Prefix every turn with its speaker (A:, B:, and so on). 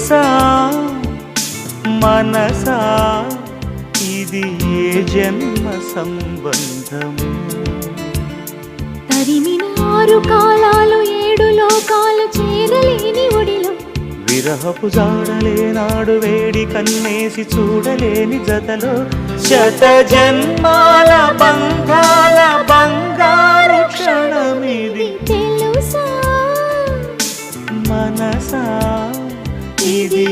A: తెలుసా మనసా ఇది ఏ జన్మ సంబంధము
B: తరిమిన 6 కాలాలు 7 లోకాలు చేరలేని ఒడిలో
A: విరహపు జాడలేనాడు వేడి కన్నేసి చూడలేని జతలో శత జన్మాల బంగాల బంగారు క్షణమిది
B: తెలుసా
A: మనసా ఇది